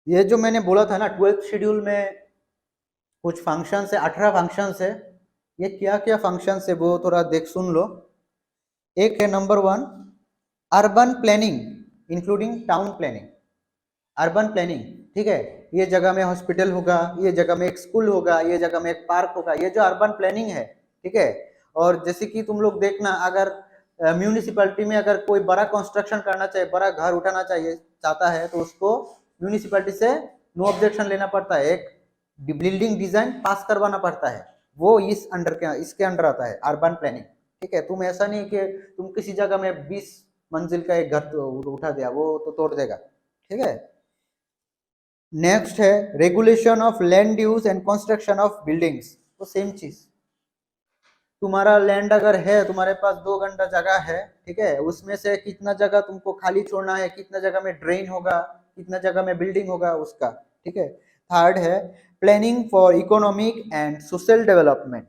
ये जो मैंने बोला था ना 12th शेड्यूल में कुछ फंक्शंस है, 18 फंक्शंस है। ये क्या क्या फंक्शंस है वो थोड़ा देख सुन लो। एक है number 1 urban planning including town planning. Urban planning, ठीक है। ये जगह में हॉस्पिटल होगा, ये जगह में एक स्कूल होगा, ये जगह में एक पार्क होगा, ये जो अर्बन प्लानिंग है, ठीक है। और जैसे कि तुम लोग देखना, अगर म्यूनिसिपैलिटी में अगर कोई बड़ा कंस्ट्रक्शन करना चाहिए, बड़ा घर उठाना चाहिए चाहता है, तो उसको म्यूनिसिपैलिटी से नो ऑब्जेक्शन लेना पड़ता है, एक बिल्डिंग डिजाइन पास करवाना पड़ता है। वो इसके अंडर आता है अर्बन प्लानिंग, ठीक है। तुम ऐसा नहीं कि तुम किसी जगह में 20 मंजिल का एक घर तो उठा दिया, वो तो तोड़ देगा, ठीक है। नेक्स्ट है regulation of land use and construction of buildings. तो सेम चीज, तुम्हारा लैंड अगर है, तुम्हारे पास 2 घंटा जगह है, ठीक है, उसमें से कितना जगह तुमको खाली छोड़ना है, कितना जगह में ड्रेन होगा, कितना जगह में बिल्डिंग होगा उसका, ठीक है। थर्ड है planning for economic and social development.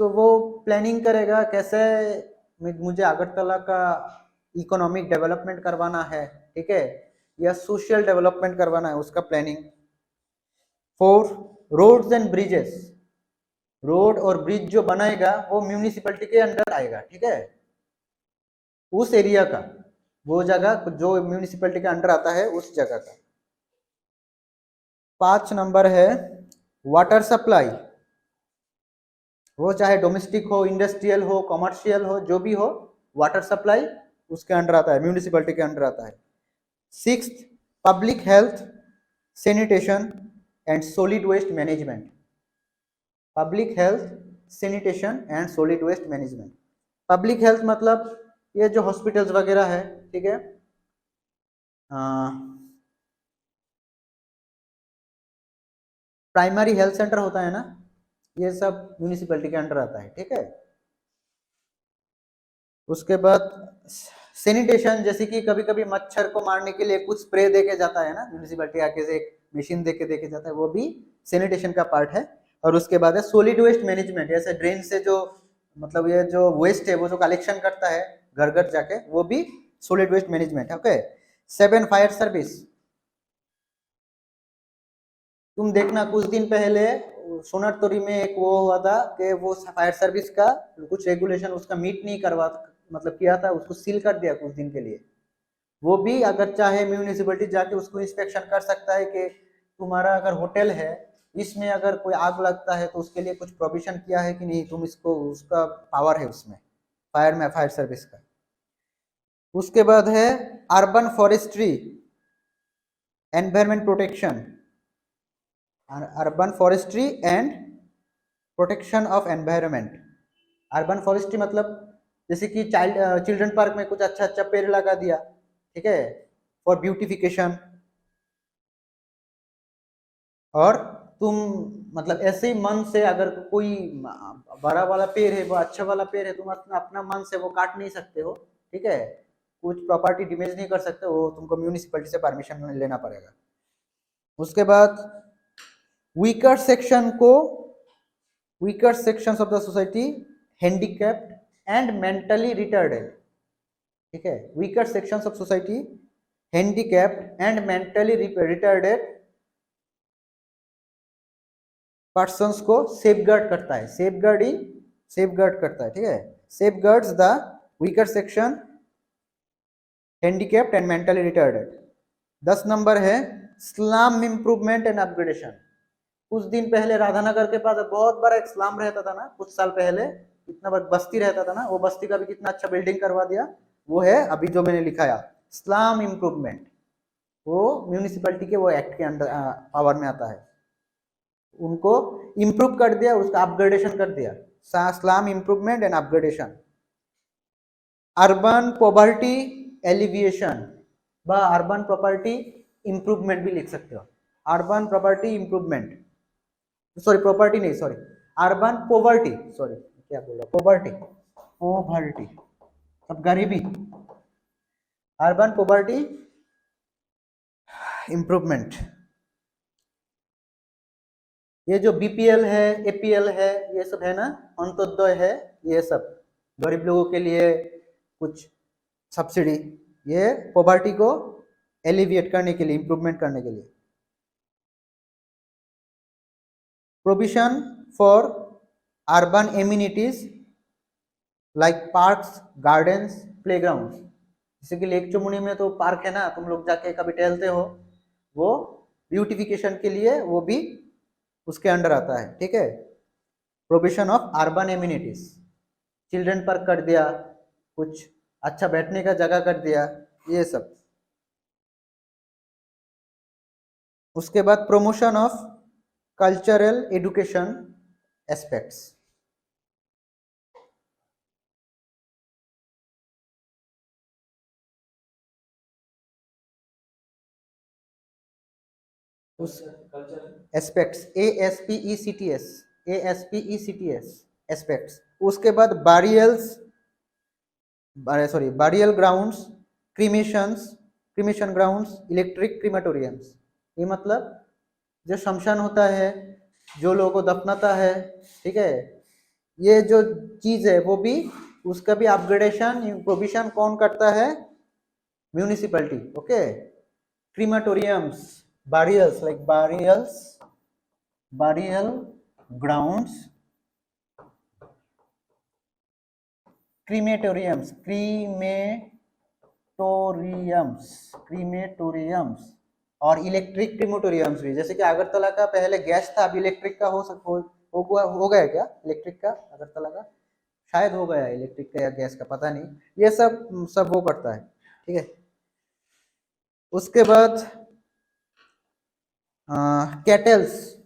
तो वो प्लानिंग करेगा कैसे मुझे अगरतला का इकोनॉमिक डेवलपमेंट करवाना है, ठीक है, या सोशल डेवलपमेंट करवाना है, उसका planning. 4 roads and bridges. Road और ब्रिज जो बनाएगा वो म्यूनिसिपैलिटी के अंडर आएगा, ठीक है, उस एरिया का, वो जगह जो म्यूनिसिपैलिटी के अंडर आता है उस जगह का। 5 नंबर है वाटर सप्लाई। वो चाहे डोमेस्टिक हो, इंडस्ट्रियल हो, कमर्शियल हो, जो भी हो, वाटर सप्लाई उसके अंडर आता है, म्यूनिसिपैलिटी के अंडर आता है। 6 public health, sanitation and solid waste management. Public health, sanitation and solid waste management. Public health मतलब ये जो हॉस्पिटल्स वगैरह है, ठीक है, प्राइमरी हेल्थ सेंटर होता है ना, ये सब म्यूनिसिपैलिटी के अंडर आता है, ठीक है। उसके बाद सैनिटेशन, जैसे कि कभी कभी मच्छर को मारने के लिए कुछ स्प्रे देके जाता है ना, म्यूनिसिपैलिटी आके से एक मशीन देके जाता है, वो भी सैनिटेशन का पार्ट है। और उसके बाद है सॉलिड वेस्ट मैनेजमेंट, जैसे ड्रेन से जो मतलब ये जो वेस्ट है वो जो कलेक्शन करता है घर घर जाके, वो भी सॉलिड वेस्ट मैनेजमेंट है, ओके। 7 fire service. तुम देखना कुछ दिन पहले सोनारतोरी में एक वो हुआ था कि वो फायर सर्विस का कुछ रेगुलेशन उसका मीट नहीं करवा, मतलब किया था, उसको सील कर दिया कुछ दिन के लिए। वो भी अगर चाहे म्यूनिसिपैलिटी जाके उसको इंस्पेक्शन कर सकता है कि तुम्हारा अगर होटल है, इसमें अगर कोई आग लगता है तो उसके लिए कुछ प्रोविजन किया है कि नहीं, तुम इसको, उसका पावर है उसमें, फायर में, फायर सर्विस का। उसके बाद है urban forestry, environment protection, urban forestry and protection of environment. Urban forestry मतलब जैसे कि चिल्ड्रन पार्क में कुछ अच्छा अच्छा पेड़ लगा दिया, ठीक है, फॉर ब्यूटिफिकेशन। और तुम मतलब ऐसे ही मन से अगर कोई बड़ा वाला पेड़ है, वो अच्छा वाला पेड़ है, तुम अपना अपना मन से वो काट नहीं सकते हो, ठीक है, कुछ प्रॉपर्टी डैमेज नहीं कर सकते, वो तुमको म्यूनिसिपैलिटी से परमिशन लेना पड़ेगा। उसके बाद वीकर सेक्शन को, weaker sections of the society, handicapped and mentally retarded, ठीक है, weaker sections of society, handicapped and mentally retarded persons को सेफगार्ड करता है, सेफगार्ड करता है, ठीक है, safeguards the weaker section, handicapped and mentally retarded. 10 number है स्लम इंप्रूवमेंट एंड अपग्रेडेशन। कुछ दिन पहले राधानगर के पास बहुत बड़ा एक स्लम रहता था ना, कुछ साल पहले इतना बड़ा बस्ती रहता था ना, वो बस्ती का भी कितना अच्छा बिल्डिंग करवा दिया। वो है अभी जो मैंने लिखाया स्लम इंप्रूवमेंट, वो म्यूनिसिपैलिटी के वो एक्ट के अंडर पावर में आता है। उनको इंप्रूव कर दिया, उसका अपग्रेडेशन कर दिया, slum improvement and upgradation. Urban poverty alleviation व अर्बन प्रॉपर्टी इंप्रूवमेंट भी लिख सकते हो। Urban property improvement, sorry property नहीं, सॉरी अर्बन पॉवर्टी, सॉरी क्या बोल रहा, पॉवर्टी, पॉवर्टी अब गरीबी, अर्बन पॉवर्टी इंप्रूवमेंट। ये जो बीपीएल है, एपीएल है, ये सब है ना, अंत्योदय है, ये सब गरीब लोगों के लिए कुछ सब्सिडी, ये पॉवर्टी को एलिविएट करने के लिए, इंप्रूवमेंट करने के लिए। Provision for urban amenities like parks, gardens, playground. जैसे कि लेक चमुनी में तो पार्क है ना, तुम लोग जाके कभी टहलते हो, वो ब्यूटिफिकेशन के लिए वो भी उसके अंडर आता है, ठीक है। Provision of urban amenities, children park कर दिया, कुछ अच्छा बैठने का जगह कर दिया, ये सब। उसके बाद promotion of cultural education aspects. उस एस्पेक्ट्स, ASPECTS, ASPECTS एस्पेक्ट्स। उसके बाद burials, sorry burial grounds, cremation grounds, electric crematoriums. ये मतलब जो शमशान होता है, जो लोगों को दफनाता है, ठीक है, ये जो चीज है वो भी, उसका भी अपग्रेडेशन प्रोविजन कौन करता है? Municipality, okay. Crematoriums, burials like burial grounds, crematoriums और इलेक्ट्रिक क्रीमेटोरियम्स भी। जैसे कि अगरतला का पहले गैस था, अब इलेक्ट्रिक का हो गया क्या? इलेक्ट्रिक का अगरतला का शायद हो गया, इलेक्ट्रिक का या गैस का पता नहीं, ये सब सब वो करता है, ठीक है। उसके बाद cattles,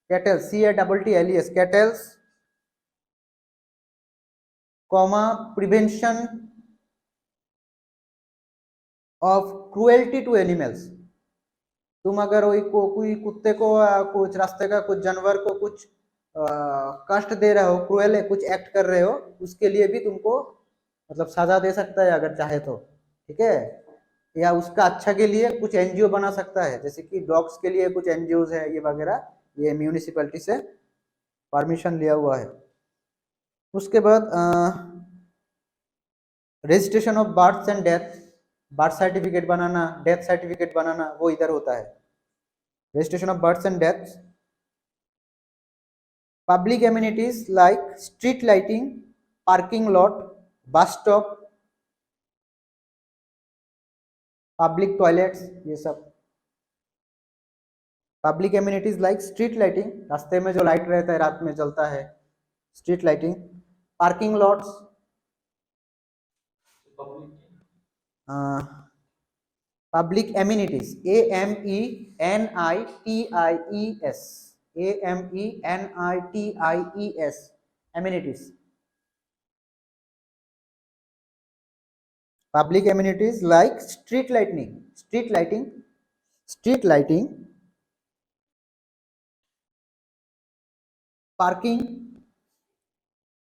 CATTLES, cattles, comma prevention of cruelty to animals. तुम अगर कोई कुत्ते को कुछ रास्ते का कुछ जानवर को कुछ कष्ट दे रहे हो, क्रूएल है, कुछ एक्ट कर रहे हो, उसके लिए भी तुमको मतलब सजा दे सकता है अगर चाहे तो, ठीक है। या उसका अच्छा के लिए कुछ एनजीओ बना सकता है, जैसे कि डॉग्स के लिए कुछ एनजीओ है ये वगैरह, ये म्यूनिसिपैलिटी से परमिशन लिया हुआ है। उसके बाद registration of birth and death, birth certificate बनाना, डेथ सर्टिफिकेट बनाना, वो इधर होता है। Registration of birth and death. Public amenities like street lighting, parking lot, bus stop, public toilets, ये सब। Public amenities like street lighting, रास्ते में जो लाइट रहता है रात में जलता है, street lighting. Parking lots, public amenities, AMENITIES, AMENITIES, amenities. Public amenities like street lighting, parking,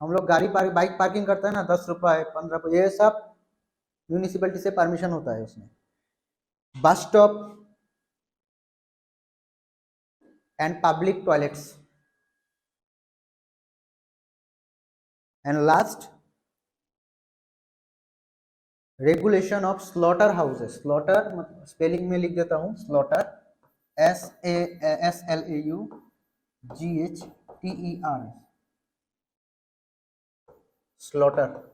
हम लोग बाइक पार्किंग करते हैं ना, 10 रुपए 15 रुपए, ये सब म्यूनिसिपैलिटी से परमिशन होता है उसमें। Bus stop and public toilets. And last, regulation of slaughter houses. Slaughter spelling में लिख देता हूं, स्लॉटर SLAUGHTER, स्लॉटर।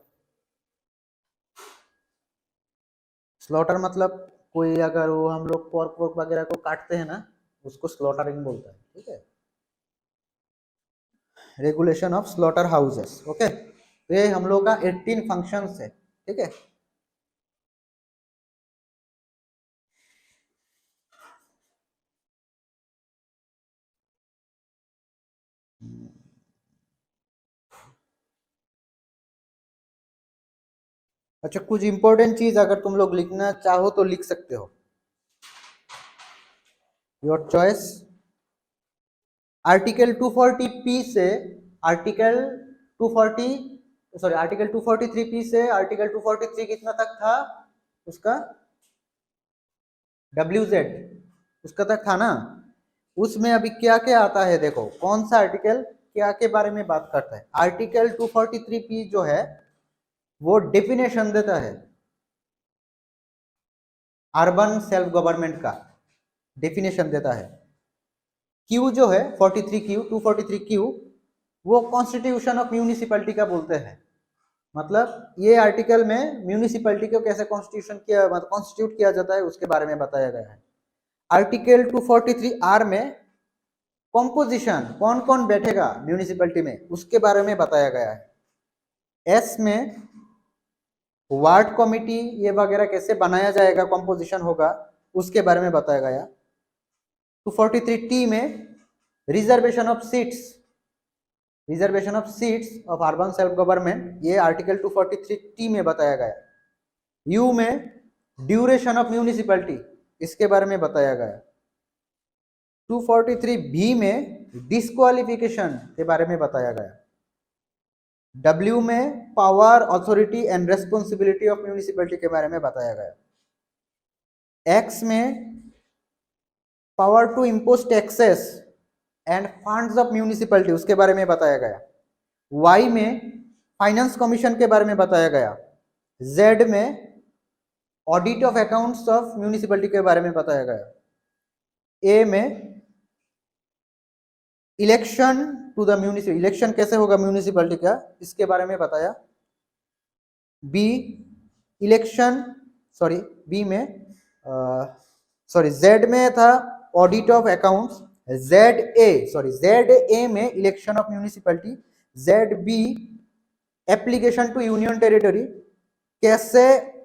स्लॉटर मतलब कोई अगर वो हम लोग पोर्क वोर्क वगैरह को काटते हैं ना, उसको स्लॉटरिंग बोलता है, ठीक है। Regulation of slaughter houses, okay. तो ये हम लोग का 18 फंक्शंस है, ठीक है। अच्छा, कुछ इंपॉर्टेंट चीज अगर तुम लोग लिखना चाहो तो लिख सकते हो, योर चॉइस। आर्टिकल 240P से आर्टिकल 243P से आर्टिकल 243 कितना तक था उसका? WZ उसका तक था ना। उसमें अभी क्या क्या आता है देखो, कौन सा आर्टिकल क्या के बारे में बात करता है। आर्टिकल 243P जो है वो डेफिनेशन देता है, अर्बन सेल्फ गवर्नमेंट का डेफिनेशन देता है। क्यू जो है 43Q 243Q वो कॉन्स्टिट्यूशन ऑफ म्यूनिसिपैलिटी का बोलते हैं। मतलब ये आर्टिकल में म्यूनिसिपैलिटी को कैसे कॉन्स्टिट्यूशन किया, मतलब कॉन्स्टिट्यूट किया जाता है उसके बारे में बताया गया है। आर्टिकल 243R में कॉम्पोजिशन, कौन कौन बैठेगा म्यूनिसिपैलिटी में, उसके बारे में बताया गया है। एस में वार्ड कमिटी ये वगैरह कैसे बनाया जाएगा, कॉम्पोजिशन होगा, उसके बारे में बताया गया। 243T में reservation of seats, reservation of seats of urban self government, ये आर्टिकल 243T में बताया गया। यू में ड्यूरेशन ऑफ म्यूनिसिपैलिटी, इसके बारे में बताया गया। 243B में डिस्क्वालिफिकेशन के बारे में बताया गया। W में power, authority and responsibility of municipality के बारे में बताया गया। X में power to impose taxes and funds of municipality, उसके बारे में बताया गया। Y में फाइनेंस कमीशन के बारे में बताया गया। Z में audit of accounts of municipality के बारे में बताया गया। A में election to the municipal, election कैसे होगा म्यूनिसिपैलिटी का, इसके बारे में बताया। बी इलेक्शन, सॉरी बी में जेड में था audit of accounts, Z A में election of municipality, Z B application to union territory, कैसे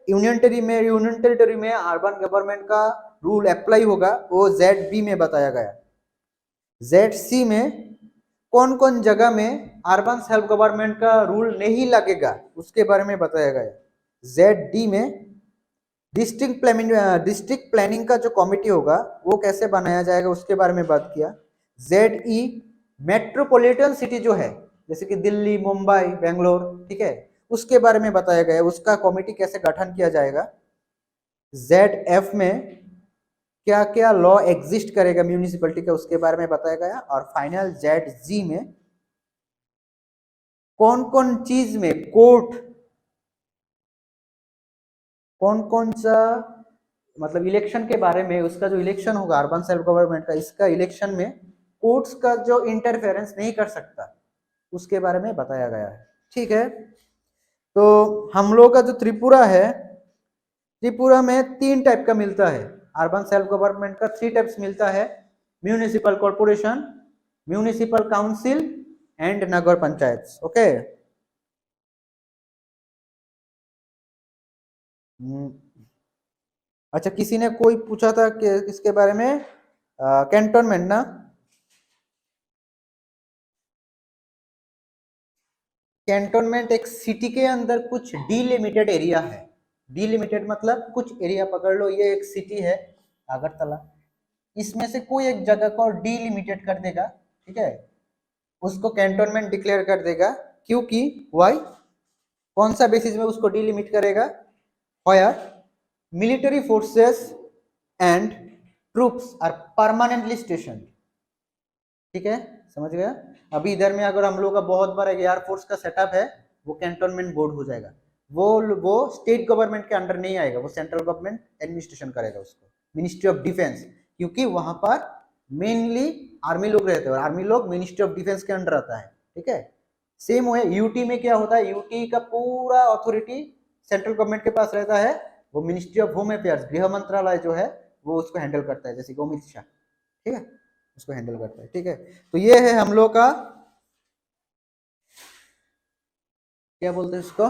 यूनियन टेरिटरी में अर्बन गवर्नमेंट का रूल अप्लाई होगा, वो जेड बी में बताया गया। ZC में कौन कौन जगह में अर्बन सेल्फ गवर्नमेंट का रूल नहीं लगेगा, उसके बारे में बताया गया। ZD में डिस्ट्रिक्ट प्लानिंग का जो कमिटी होगा वो कैसे बनाया जाएगा, उसके बारे में बात किया। ZE मेट्रोपॉलिटन सिटी जो है, जैसे कि दिल्ली, मुंबई, बेंगलोर, ठीक है, उसके बारे में बताया गया, उसका कमिटी कैसे गठन किया जाएगा। ZF में क्या क्या लॉ एग्जिस्ट करेगा म्यूनिसिपैलिटी का, उसके बारे में बताया गया। और फाइनल ZG में कौन कौन चीज में कोर्ट, कौन कौन सा, मतलब इलेक्शन के बारे में, उसका जो इलेक्शन होगा अर्बन सेल्फ गवर्नमेंट का, इसका इलेक्शन में कोर्ट्स का जो इंटरफेरेंस नहीं कर सकता, उसके बारे में बताया गया है। ठीक है, तो हम लोग का जो त्रिपुरा है, त्रिपुरा में 3 टाइप का मिलता है अर्बन सेल्फ गवर्नमेंट का, 3 टाइप्स मिलता है। Municipal corporation, municipal council and Nagar panchayat. Okay, अच्छा, किसी ने कोई पूछा था कि इसके बारे में, कैंटोनमेंट ना, कैंटोनमेंट एक सिटी के अंदर कुछ डीलिमिटेड एरिया है। डीलिमिटेड मतलब कुछ एरिया पकड़ लो, ये एक सिटी है अगरतला, इसमें से कोई एक जगह को डीलिमिटेड कर देगा, ठीक है, उसको कैंटोनमेंट डिक्लेयर कर देगा। क्योंकि वाई, कौन सा बेसिस में उसको डीलिमिट करेगा, where military forces and troops are permanently station. ठीक है, समझ गया। अभी इधर में अगर हम लोग का बहुत बड़ा एयरफोर्स का सेटअप है, वो कैंटोनमेंट बोर्ड हो जाएगा, वो स्टेट गवर्नमेंट के अंडर नहीं आएगा, वो सेंट्रल गवर्नमेंट एडमिनिस्ट्रेशन करेगा उसको, मिनिस्ट्री ऑफ डिफेंस, क्योंकि वहां पर मेनली आर्मी लोग रहते हैं और आर्मी लोग मिनिस्ट्री ऑफ डिफेंस के अंडर आता है। ठीक है, सेम है यूटी में क्या होता है, यूटी का पूरा अथॉरिटी सेंट्रल गवर्नमेंट के पास रहता है, वो मिनिस्ट्री ऑफ होम अफेयर्स, गृह मंत्रालय जो है वो उसको हैंडल करता है, जैसे अमित शाह, ठीक है, उसको हैंडल करता है। ठीक है, तो ये है हम लोग का, क्या बोलते हैं इसको,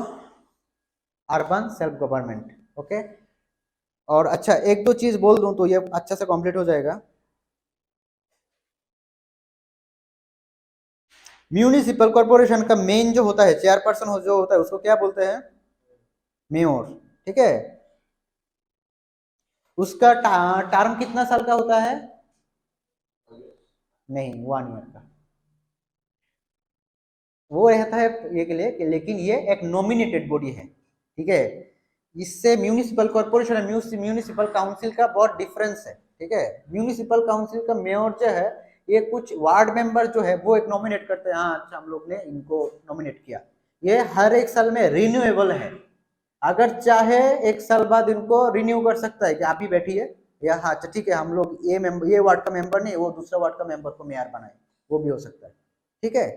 अर्बन सेल्फ गवर्नमेंट। ओके, और अच्छा एक दो चीज बोल दूं तो ये अच्छा से कंप्लीट हो जाएगा। म्यूनिसिपल कॉर्पोरेशन का मेन जो होता है, चेयरपर्सन जो होता है, उसको क्या बोलते हैं, मेयर। ठीक है, उसका टर्म कितना साल का होता है, नहीं 1 ईयर का, वो रहता है ये के लिए, लेकिन ये एक नॉमिनेटेड बॉडी है। ठीक है, इससे म्यूनिसिपल कॉर्पोरेशन और म्यूनिसिपल काउंसिल का बहुत डिफरेंस है। ठीक है, म्यूनिसिपल काउंसिल का मेयर जो है, ये कुछ वार्ड मेंबर जो है वो एक नॉमिनेट करते हैं, हाँ अच्छा हम लोग ने इनको नॉमिनेट किया, ये हर एक साल में रिन्यूएबल है, अगर चाहे 1 साल बाद इनको रिन्यू कर सकता है कि आप ही बैठिए, या हाँ अच्छा ठीक है हम लोग ये वार्ड का मेंबर नहीं, वो दूसरा वार्ड का मेंबर को मेयर बनाए, वो भी हो सकता है, ठीक है।